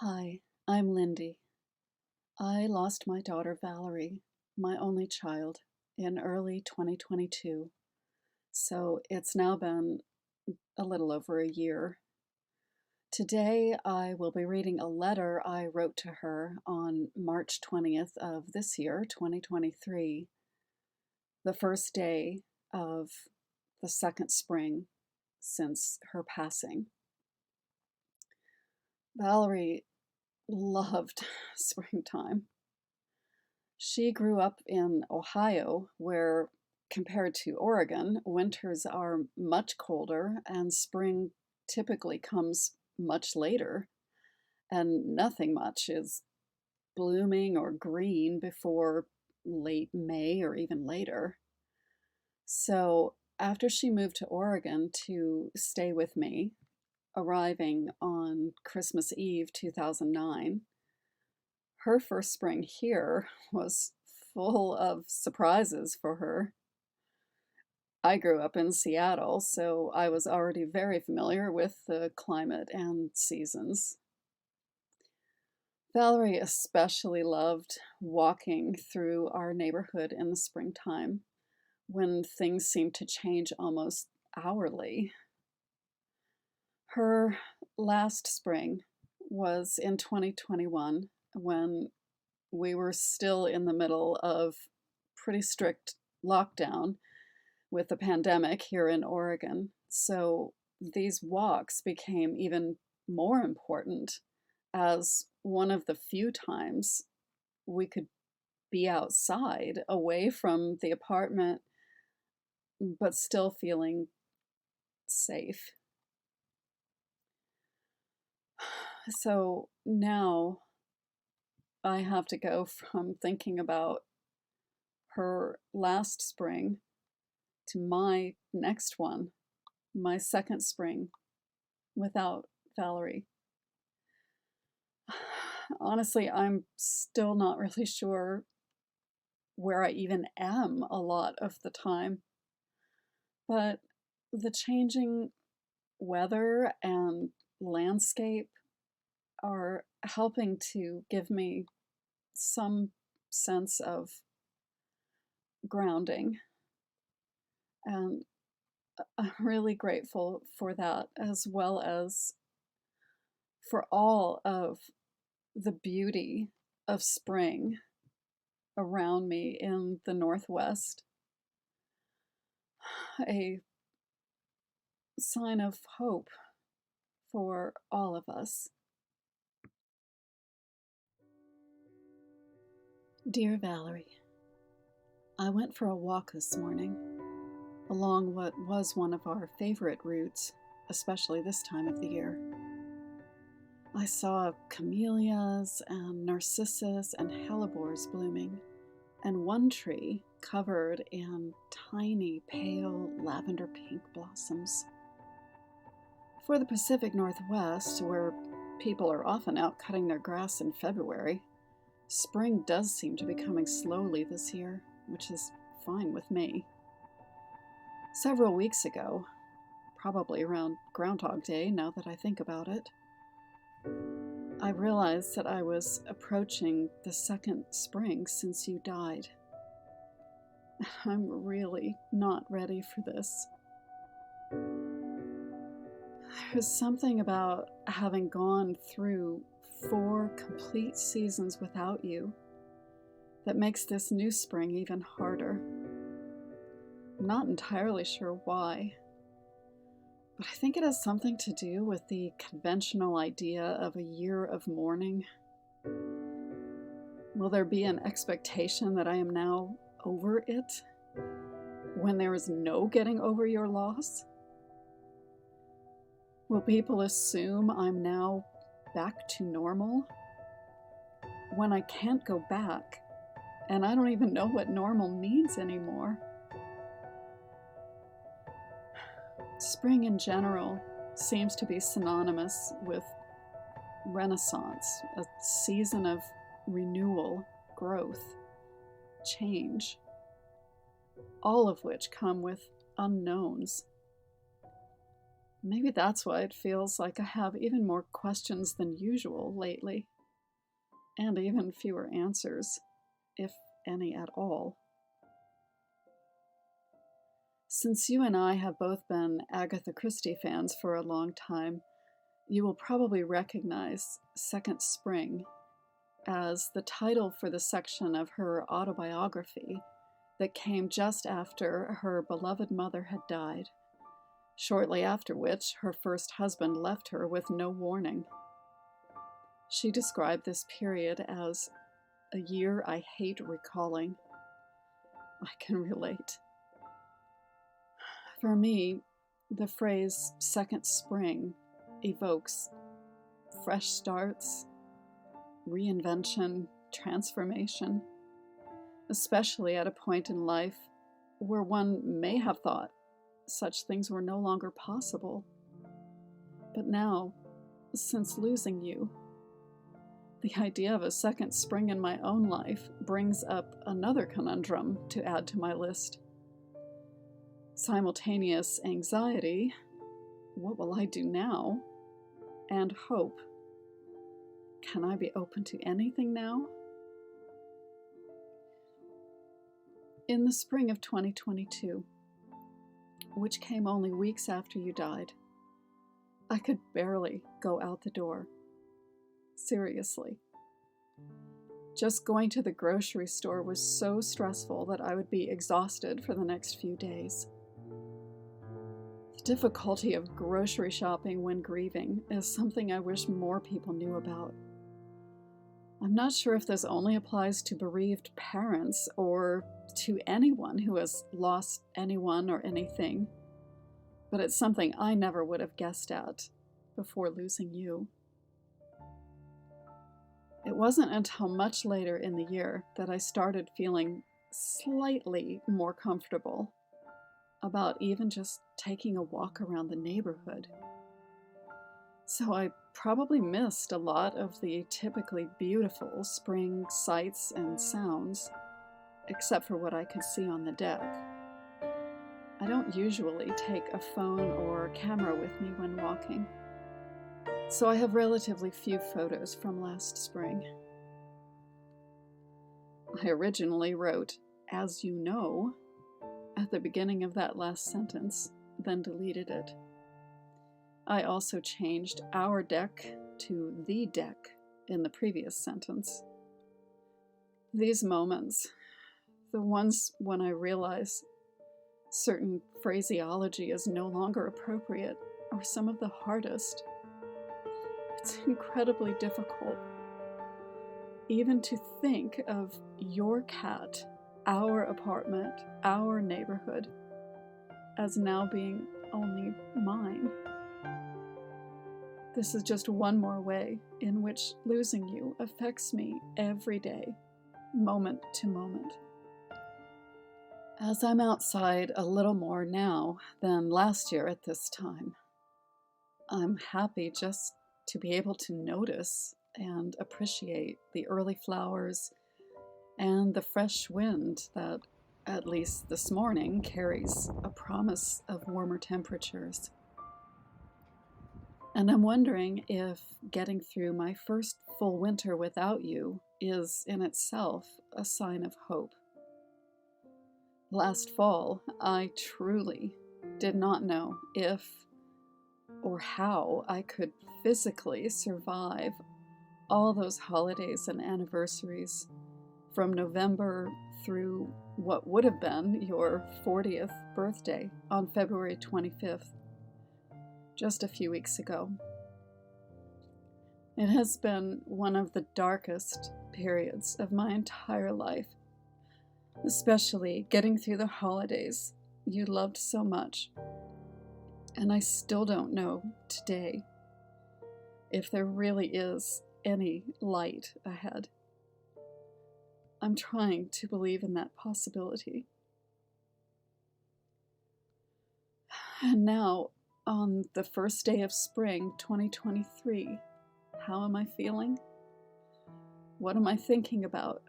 Hi, I'm Lindy. I lost my daughter Valerie, my only child, in early 2022. So it's now been a little over a year. Today I will be reading a letter I wrote to her on March 20th of this year, 2023, the first day of the second spring since her passing. Valerie loved springtime. She grew up in Ohio, where, compared to Oregon, winters are much colder and spring typically comes much later, and nothing much is blooming or green before late May or even later. So, after she moved to Oregon to stay with me, arriving on Christmas Eve 2009, her first spring here was full of surprises for her. I grew up in Seattle, so I was already very familiar with the climate and seasons. Valerie especially loved walking through our neighborhood in the springtime when things seemed to change almost hourly. Her last spring was in 2021 when we were still in the middle of pretty strict lockdown with the pandemic here in Oregon. So these walks became even more important as one of the few times we could be outside away from the apartment, but still feeling safe. So now I have to go from thinking about her last spring to my next one, my second spring without Valerie. Honestly, I'm still not really sure where I even am a lot of the time. But the changing weather and landscape are helping to give me some sense of grounding. And I'm really grateful for that, as well as for all of the beauty of spring around me in the Northwest. A sign of hope for all of us. Dear Valerie, I went for a walk this morning along what was one of our favorite routes, especially this time of the year. I saw camellias and narcissus and hellebores blooming, and one tree covered in tiny pale lavender pink blossoms. For the Pacific Northwest, where people are often out cutting their grass in February, spring does seem to be coming slowly this year, which is fine with me. Several weeks ago, probably around Groundhog Day now that I think about it, I realized that I was approaching the second spring since you died. I'm really not ready for this. There's something about having gone through 4 complete seasons without you that makes this new spring even harder. I'm not entirely sure why, but I think it has something to do with the conventional idea of a year of mourning. Will there be an expectation that I am now over it when there is no getting over your loss? Will people assume I'm now back to normal when I can't go back and I don't even know what normal means anymore? Spring in general seems to be synonymous with Renaissance, a season of renewal, growth, change, all of which come with unknowns. Maybe that's why it feels like I have even more questions than usual lately, and even fewer answers, if any at all. Since you and I have both been Agatha Christie fans for a long time, you will probably recognize Second Spring as the title for the section of her autobiography that came just after her beloved mother had died, shortly after which her first husband left her with no warning. She described this period as a year I hate recalling. I can relate. For me, the phrase second spring evokes fresh starts, reinvention, transformation, especially at a point in life where one may have thought such things were no longer possible. But now, since losing you, the idea of a second spring in my own life brings up another conundrum to add to my list. Simultaneous anxiety, what will I do now? And hope, can I be open to anything now? In the spring of 2022, which came only weeks after you died, I could barely go out the door. Seriously. Just going to the grocery store was so stressful that I would be exhausted for the next few days. The difficulty of grocery shopping when grieving is something I wish more people knew about. I'm not sure if this only applies to bereaved parents or to anyone who has lost anyone or anything, but it's something I never would have guessed at before losing you. It wasn't until much later in the year that I started feeling slightly more comfortable about even just taking a walk around the neighborhood. So I probably missed a lot of the typically beautiful spring sights and sounds, except for what I could see on the deck. I don't usually take a phone or camera with me when walking, so I have relatively few photos from last spring. I originally wrote, "as you know," at the beginning of that last sentence, then deleted it. I also changed "our deck" to "the deck" in the previous sentence. These moments, the ones when I realize certain phraseology is no longer appropriate, are some of the hardest. It's incredibly difficult even to think of your cat, our apartment, our neighborhood as now being only mine. This is just one more way in which losing you affects me every day, moment to moment. As I'm outside a little more now than last year at this time, I'm happy just to be able to notice and appreciate the early flowers and the fresh wind that, at least this morning, carries a promise of warmer temperatures. And I'm wondering if getting through my first full winter without you is in itself a sign of hope. Last fall, I truly did not know if or how I could physically survive all those holidays and anniversaries from November through what would have been your 40th birthday on February 25th, just a few weeks ago. It has been one of the darkest periods of my entire life, especially getting through the holidays you loved so much. And I still don't know today if there really is any light ahead. I'm trying to believe in that possibility. And now, on the first day of spring 2023, how am I feeling? What am I thinking about?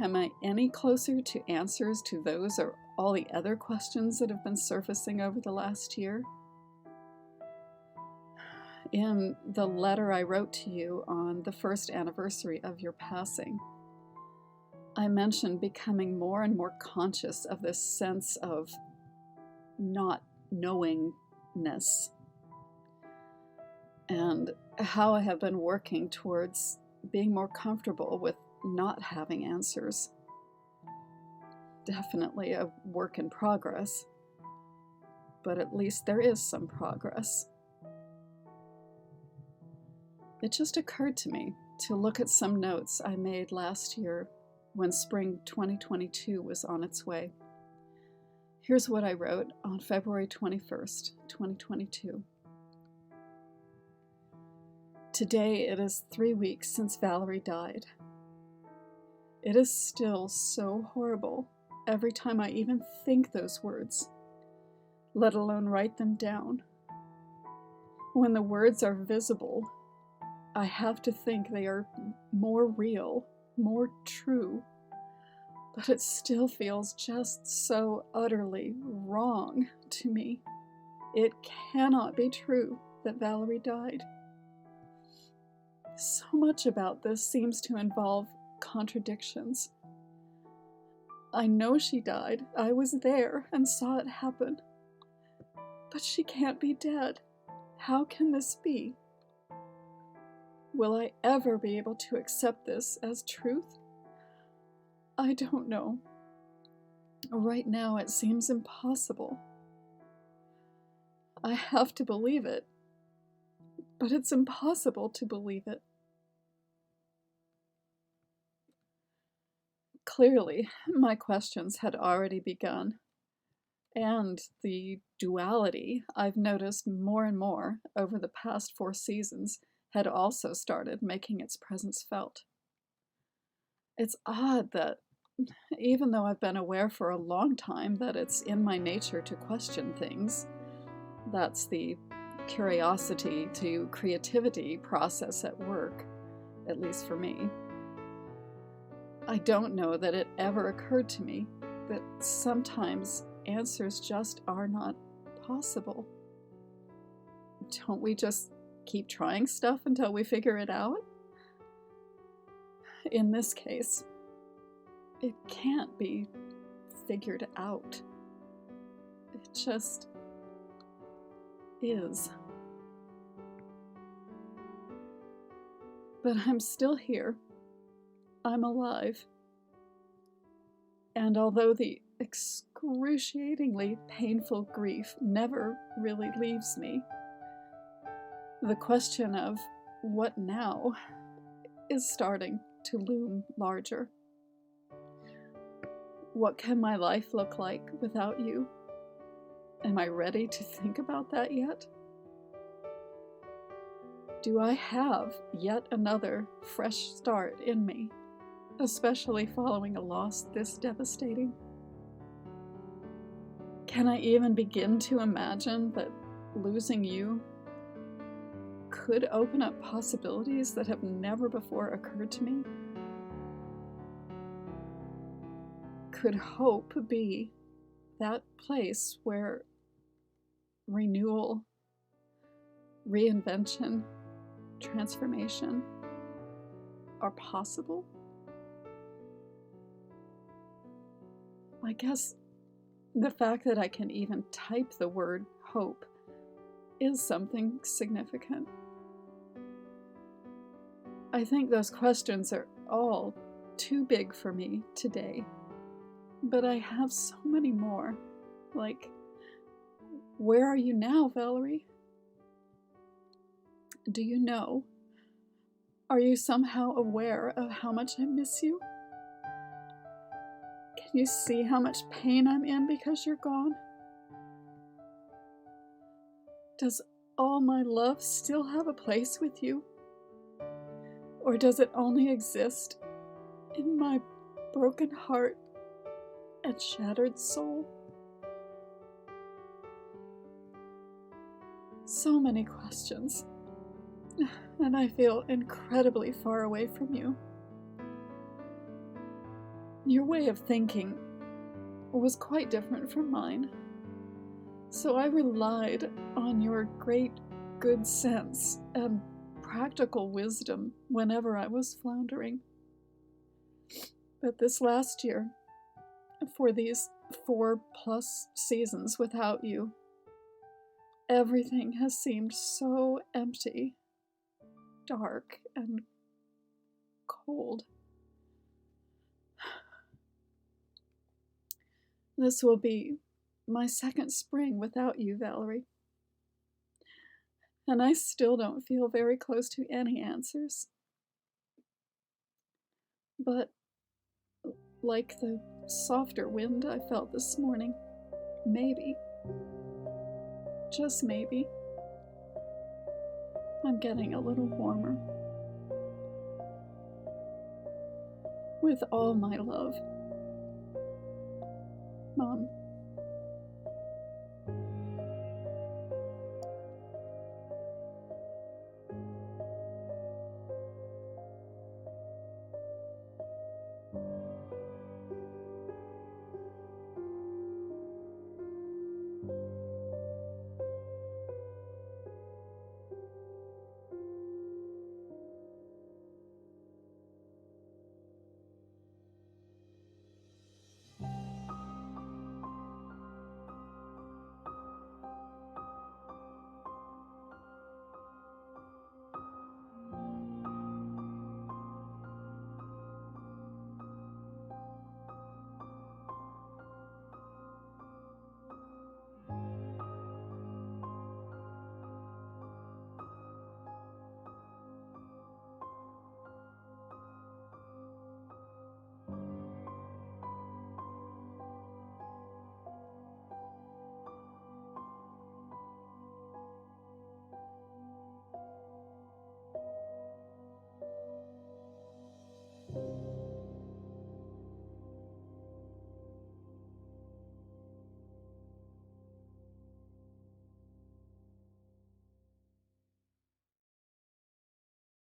Am I any closer to answers to those or all the other questions that have been surfacing over the last year? In the letter I wrote to you on the first anniversary of your passing, I mentioned becoming more and more conscious of this sense of not knowingness, and how I have been working towards being more comfortable with not having answers. Definitely a work in progress, but at least there is some progress. It just occurred to me to look at some notes I made last year when spring 2022 was on its way. Here's what I wrote on February 21st, 2022. Today it is 3 weeks since Valerie died. It is still so horrible every time I even think those words, let alone write them down. When the words are visible, I have to think they are more real, more true, but it still feels just so utterly wrong to me. It cannot be true that Valerie died. So much about this seems to involve contradictions. I know she died. I was there and saw it happen. But she can't be dead. How can this be? Will I ever be able to accept this as truth? I don't know. Right now it seems impossible. I have to believe it, but it's impossible to believe it. Clearly, my questions had already begun, and the duality I've noticed more and more over the past 4 seasons had also started making its presence felt. It's odd that, even though I've been aware for a long time that it's in my nature to question things, that's the curiosity to creativity process at work, at least for me, I don't know that it ever occurred to me that sometimes answers just are not possible. Don't we just keep trying stuff until we figure it out? In this case, it can't be figured out. It just is. But I'm still here. I'm alive. And although the excruciatingly painful grief never really leaves me, the question of what now is starting to loom larger. What can my life look like without you? Am I ready to think about that yet? Do I have yet another fresh start in me, especially following a loss this devastating? Can I even begin to imagine that losing you could open up possibilities that have never before occurred to me? Could hope be that place where renewal, reinvention, transformation are possible? I guess the fact that I can even type the word hope is something significant. I think those questions are all too big for me today, but I have so many more. Like, where are you now, Valerie? Do you know? Are you somehow aware of how much I miss you? Can you see how much pain I'm in because you're gone? Does all my love still have a place with you? Or does it only exist in my broken heart and shattered soul? So many questions, and I feel incredibly far away from you. Your way of thinking was quite different from mine, so I relied on your great good sense and practical wisdom whenever I was floundering. But this last year, for these 4+ seasons without you, everything has seemed so empty, dark, and cold. This will be my second spring without you, Valerie. And I still don't feel very close to any answers. But like the softer wind I felt this morning, maybe, just maybe, I'm getting a little warmer. With all my love, Mom.